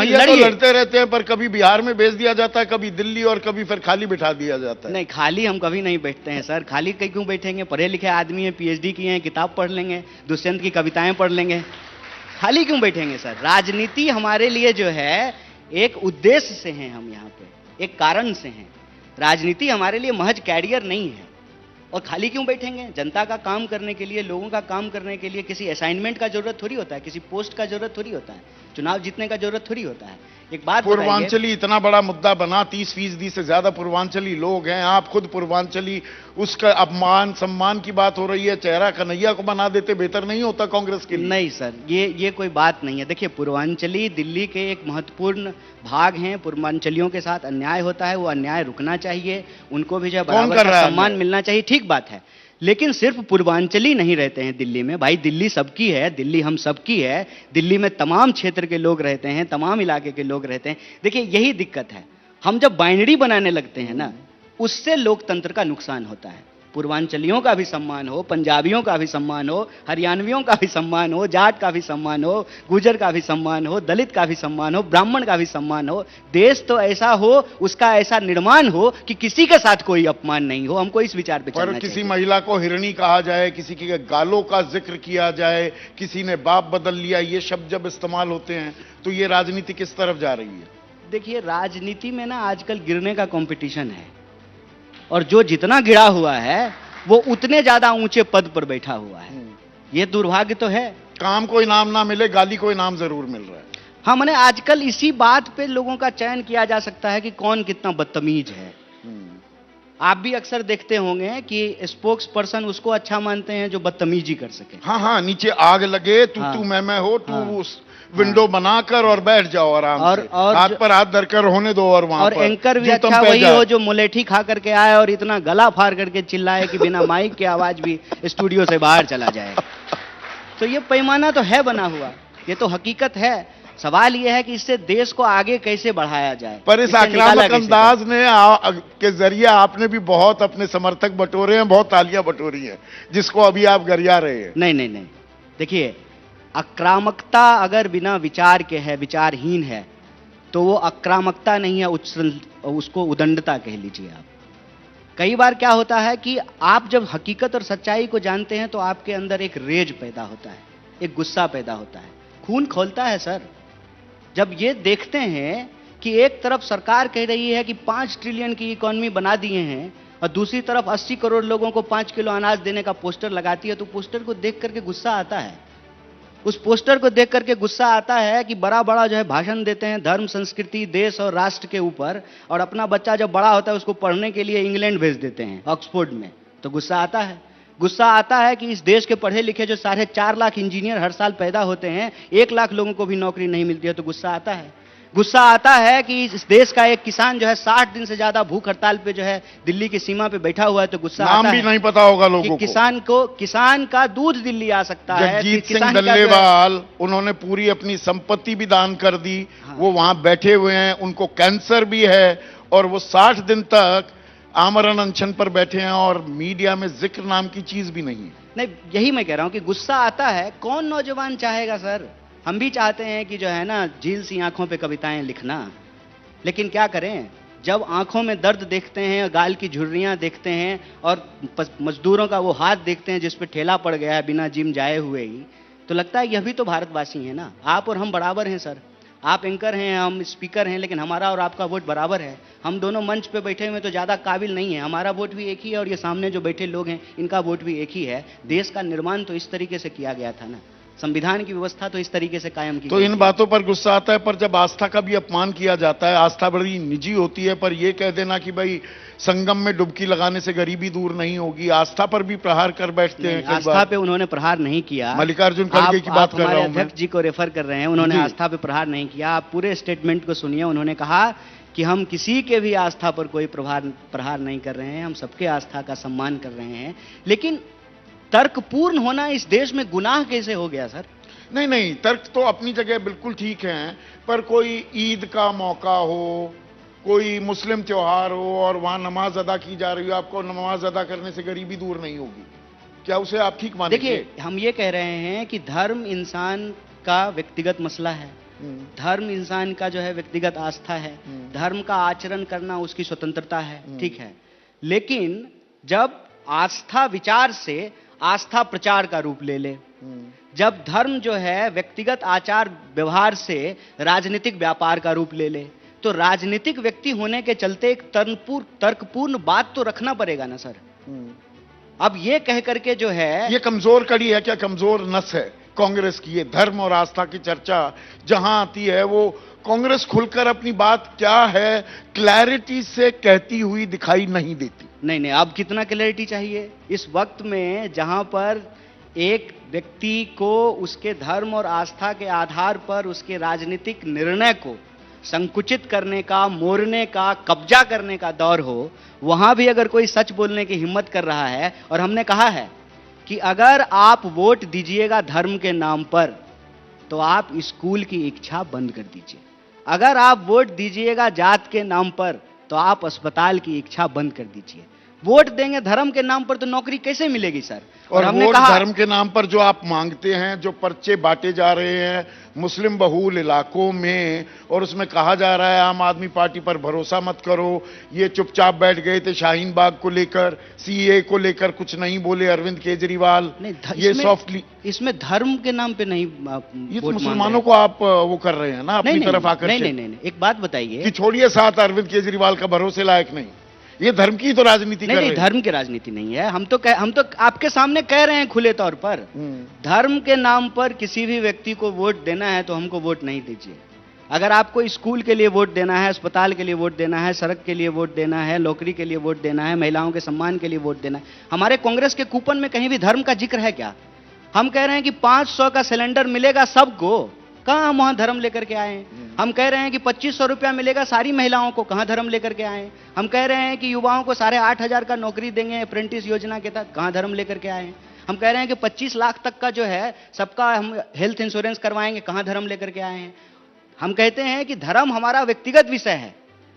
कन्हैया तो लड़ते रहते हैं, पर कभी बिहार में भेज दिया जाता है, कभी दिल्ली, और कभी फिर खाली बिठा दिया जाता है। नहीं, खाली हम कभी नहीं बैठते हैं सर। खाली कहीं क्यों बैठेंगे? पढ़े लिखे आदमी हैं, पीएचडी किए हैं, किताब पढ़ लेंगे, दुष्यंत की कविताएं पढ़ लेंगे। खाली क्यों बैठेंगे सर? राजनीति हमारे लिए जो है एक उद्देश्य से है, हम यहाँ पे एक कारण से हैं। राजनीति हमारे लिए महज कैरियर नहीं है। और खाली क्यों बैठेंगे? जनता का काम करने के लिए, लोगों का काम करने के लिए किसी असाइनमेंट का जरूरत थोड़ी होता है, किसी पोस्ट का जरूरत थोड़ी होता है, चुनाव जीतने का जरूरत थोड़ी होता है। एक बात बताइए, पूर्वांचली इतना बड़ा मुद्दा बना, 30% से ज्यादा पूर्वांचली लोग हैं, आप खुद पूर्वांचली, उसका अपमान सम्मान की बात हो रही है, चेहरा कन्हैया को बना देते बेहतर नहीं होता कांग्रेस के लिए? नहीं सर, ये कोई बात नहीं है। देखिए, पूर्वांचली दिल्ली के एक महत्वपूर्ण भाग हैं। पूर्वांचलियों के साथ अन्याय होता है, वो अन्याय रुकना चाहिए, उनको भी जो बराबर का सम्मान मिलना चाहिए, ठीक बात है। लेकिन सिर्फ पूर्वांचली नहीं रहते हैं दिल्ली में भाई। दिल्ली सबकी है, दिल्ली हम सबकी है। दिल्ली में तमाम क्षेत्र के लोग रहते हैं, तमाम इलाके के लोग रहते हैं। देखिए, यही दिक्कत है, हम जब बाइनरी बनाने लगते हैं ना, उससे लोकतंत्र का नुकसान होता है। पूर्वांचलियों का भी सम्मान हो, पंजाबियों का भी सम्मान हो, हरियाणवियों का भी सम्मान हो, जाट का भी सम्मान हो, गुजर का भी सम्मान हो, दलित का भी सम्मान हो, ब्राह्मण का भी सम्मान हो। देश तो ऐसा हो, उसका ऐसा निर्माण हो कि किसी के साथ कोई अपमान नहीं हो। हमको इस विचार पे चलना चाहिए। किसी महिला को हिरणी कहा जाए, किसी के गालों का जिक्र किया जाए, किसी ने बाप बदल लिया, ये शब्द जब इस्तेमाल होते हैं तो ये राजनीति किस तरफ जा रही है? देखिए, राजनीति में ना आजकल गिरने का कंपटीशन है, और जो जितना गिरा हुआ है वो उतने ज्यादा ऊंचे पद पर बैठा हुआ है। ये दुर्भाग्य तो है। काम को इनाम ना मिले, गाली को इनाम जरूर मिल रहा है। हाँ, मैंने आजकल इसी बात पे लोगों का चयन किया जा सकता है कि कौन कितना बदतमीज है। आप भी अक्सर देखते होंगे कि स्पोक्स पर्सन उसको अच्छा मानते हैं जो बदतमीजी कर सके। हाँ हाँ, नीचे आग लगे, तू मैं हो, तू उस विंडो बनाकर और बैठ जाओ आराम से, हाथ पर हाथ धरकर होने दो। और वहां और पर एंकर भी अच्छा वही हो जो मुलेठी खा करके आए और इतना गला फाड़ करके चिल्लाए कि बिना माइक के आवाज भी स्टूडियो से बाहर चला जाए। तो ये पैमाना तो है बना हुआ, ये तो हकीकत है। सवाल यह है कि इससे देश को आगे कैसे बढ़ाया जाए। पर इस आक्रामक अंदाज ने के जरिए आपने भी बहुत अपने समर्थक बटोरे हैं, बहुत तालियां बटोरी हैं, जिसको अभी आप गरिया रहे हैं। नहीं नहीं नहीं, देखिए, आक्रामकता अगर बिना विचार के है, विचारहीन है, तो वो आक्रामकता नहीं है, उसको उदंडता कह लीजिए आप। कई बार क्या होता है कि आप जब हकीकत और सच्चाई को जानते हैं तो आपके अंदर एक रेज पैदा होता है, एक गुस्सा पैदा होता है, खून खौलता है सर। जब ये देखते हैं कि एक तरफ सरकार कह रही है कि 5 ट्रिलियन की इकोनॉमी बना दिए हैं, और दूसरी तरफ 80 करोड़ लोगों को 5 किलो अनाज देने का पोस्टर लगाती है, तो पोस्टर को देख करके गुस्सा आता है। उस पोस्टर को देख करके गुस्सा आता है कि बड़ा बड़ा जो है भाषण देते हैं धर्म, संस्कृति, देश और राष्ट्र के ऊपर, और अपना बच्चा जब बड़ा होता है उसको पढ़ने के लिए इंग्लैंड भेज देते हैं, ऑक्सफोर्ड में, तो गुस्सा आता है। गुस्सा आता है कि इस देश के पढ़े लिखे जो 4.5 लाख इंजीनियर हर साल पैदा होते हैं, 1 लाख लोगों को भी नौकरी नहीं मिलती है, तो गुस्सा आता है। गुस्सा आता है कि इस देश का एक किसान जो है 60 दिन से ज्यादा भूख हड़ताल पे जो है दिल्ली की सीमा पे बैठा हुआ है, तो गुस्सा आता है। नाम भी नहीं पता होगा लोगों को। किसान का दूध दिल्ली आ सकता है। जगजीत सिंह डल्लेवाल, उन्होंने पूरी अपनी संपत्ति भी दान कर दी। हाँ। वो वहां बैठे हुए हैं, उनको कैंसर भी है, और वो 60 दिन तक आमरण अनशन पर बैठे हैं, और मीडिया में जिक्र नाम की चीज भी नहीं है। नहीं, यही मैं कह रहा हूं कि गुस्सा आता है। कौन नौजवान चाहेगा सर? हम भी चाहते हैं कि जो है ना, झील सी आंखों पे कविताएं लिखना, लेकिन क्या करें, जब आंखों में दर्द देखते हैं, गाल की झुर्रियां देखते हैं, और मजदूरों का वो हाथ देखते हैं जिस पे ठेला पड़ गया है बिना जिम जाए हुए ही, तो लगता है यह भी तो भारतवासी है ना। आप और हम बराबर हैं सर। आप एंकर हैं, हम स्पीकर हैं, लेकिन हमारा और आपका वोट बराबर है। हम दोनों मंच पे बैठे हुए तो ज़्यादा काबिल नहीं है। हमारा वोट भी एक ही है, और ये सामने जो बैठे लोग हैं इनका वोट भी एक ही है। देश का निर्माण तो इस तरीके से किया गया था ना, संविधान की व्यवस्था तो इस तरीके से कायम की। तो इन बातों पर गुस्सा आता है, पर जब आस्था का भी अपमान किया जाता है, आस्था बड़ी निजी होती है, पर यह कह देना कि भाई संगम में डुबकी लगाने से गरीबी दूर नहीं होगी, आस्था पर भी प्रहार कर बैठते हैं। आस्था पे उन्होंने प्रहार नहीं किया। मल्लिकार्जुन खड़गे की बात कर रहा हूं मैं। अध्यक्ष जी को रेफर कर रहे हैं, उन्होंने आस्था पे प्रहार नहीं किया। आप पूरे स्टेटमेंट को सुनिए। उन्होंने कहा कि हम किसी के भी आस्था पर कोई प्रहार नहीं कर रहे हैं, हम सबके आस्था का सम्मान कर रहे हैं। लेकिन तर्कपूर्ण होना इस देश में गुनाह कैसे हो गया सर? नहीं नहीं, तर्क तो अपनी जगह बिल्कुल ठीक है, पर कोई ईद का मौका हो, कोई मुस्लिम त्योहार हो और वहां नमाज अदा की जा रही हो, आपको नमाज अदा करने से गरीबी दूर नहीं होगी, क्या उसे आप ठीक मानेंगे? देखिए, हम ये कह रहे हैं कि धर्म इंसान का व्यक्तिगत मसला है, धर्म इंसान का जो है व्यक्तिगत आस्था है, धर्म का आचरण करना उसकी स्वतंत्रता है, ठीक है। लेकिन जब आस्था विचार से आस्था प्रचार का रूप ले ले, जब धर्म जो है व्यक्तिगत आचार व्यवहार से राजनीतिक व्यापार का रूप ले ले, तो राजनीतिक व्यक्ति होने के चलते एक तर्कपूर्ण बात तो रखना पड़ेगा ना सर। अब ये कह करके जो है, ये कमजोर कड़ी है क्या, कमजोर नस है कांग्रेस की? ये धर्म और आस्था की चर्चा जहां आती है वो कांग्रेस खुलकर अपनी बात क्या है क्लैरिटी से कहती हुई दिखाई नहीं देती। नहीं, अब कितना क्लैरिटी चाहिए इस वक्त में, जहां पर एक व्यक्ति को उसके धर्म और आस्था के आधार पर उसके राजनीतिक निर्णय को संकुचित करने का, मोड़ने का, कब्जा करने का दौर हो, वहां भी अगर कोई सच बोलने की हिम्मत कर रहा है। और हमने कहा है कि अगर आप वोट दीजिएगा धर्म के नाम पर तो आप स्कूल की इच्छा बंद कर दीजिए, अगर आप वोट दीजिएगा जात के नाम पर तो आप अस्पताल की इच्छा बंद कर दीजिए। वोट देंगे धर्म के नाम पर तो नौकरी कैसे मिलेगी सर? और हमने वोट कहा, धर्म के नाम पर जो आप मांगते हैं, जो पर्चे बांटे जा रहे हैं मुस्लिम बहुल इलाकों में, और उसमें कहा जा रहा है आम आदमी पार्टी पर भरोसा मत करो, ये चुपचाप बैठ गए थे शाहीन बाग को लेकर, सीए को लेकर कुछ नहीं बोले अरविंद केजरीवाल, ये सॉफ्टली, इसमें धर्म के नाम पे नहीं, ये तो मुसलमानों को आप वो कर रहे हैं ना अपनी तरफ आकर। नहीं, एक बात बताइए कि छोड़िए साथ अरविंद केजरीवाल का भरोसे लायक नहीं, ये धर्म की तो राजनीति कर रहे हैं। धर्म की राजनीति नहीं है, हम तो आपके सामने कह रहे हैं खुले तौर पर, धर्म के नाम पर किसी भी व्यक्ति को वोट देना है तो हमको वोट नहीं दीजिए। अगर आपको स्कूल के लिए वोट देना है, अस्पताल के लिए वोट देना है, सड़क के लिए वोट देना है, नौकरी के लिए वोट देना है, महिलाओं के सम्मान के लिए वोट देना है, हमारे कांग्रेस के कूपन में कहीं भी धर्म का जिक्र है क्या? हम कह रहे हैं कि 500 का सिलेंडर मिलेगा सबको, कहां हम वहां धर्म लेकर के आए? हम कह रहे हैं कि 2500 रुपया मिलेगा सारी महिलाओं को, कहां धर्म लेकर के आए? हम कह रहे हैं कि युवाओं को 8,500 का नौकरी देंगे अप्रेंटिस योजना के तहत, कहां धर्म लेकर के आए? हम कह रहे हैं कि 25 लाख तक का जो है सबका हम हेल्थ इंश्योरेंस करवाएंगे, कहां धर्म लेकर के आए हैं? हम कहते हैं कि धर्म हमारा व्यक्तिगत विषय है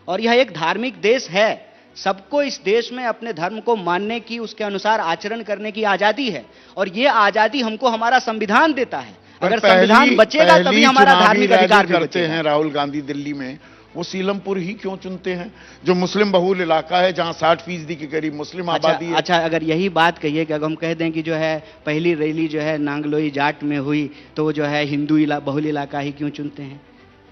और यह एक धार्मिक देश है, सबको इस देश में अपने धर्म को मानने की, उसके अनुसार आचरण करने की आजादी है, और ये आजादी हमको हमारा संविधान देता है। अगर संविधान बचेगा तभी हमारा धार्मिक अधिकार करते हैं। राहुल गांधी दिल्ली में वो सीलमपुर ही क्यों चुनते हैं जो मुस्लिम बहुल इलाका है, जहां 60% के करीब मुस्लिम आबादी है? अच्छा, अगर यही बात कहिए कि अगर हम कह दें कि जो है पहली रैली जो है नांगलोई जाट में हुई तो जो है हिंदू बहुल इलाका ही क्यों चुनते हैं?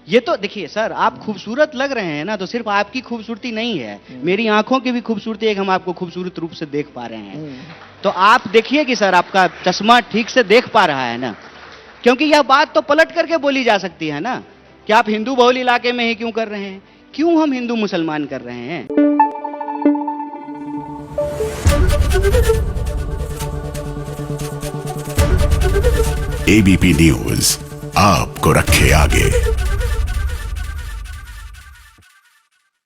ये तो देखिए सर, आप खूबसूरत लग रहे हैं ना, तो सिर्फ आपकी खूबसूरती नहीं है, मेरी आंखों की भी खूबसूरती एक हम आपको खूबसूरत रूप से देख पा रहे हैं। तो आप देखिए कि सर आपका चश्मा ठीक से देख पा रहा है ना, क्योंकि यह बात तो पलट करके बोली जा सकती है ना कि आप हिंदू बहुल इलाके में ही क्यों कर रहे हैं, क्यों हम हिंदू मुसलमान कर रहे हैं? एबीपी न्यूज आपको रखे आगे।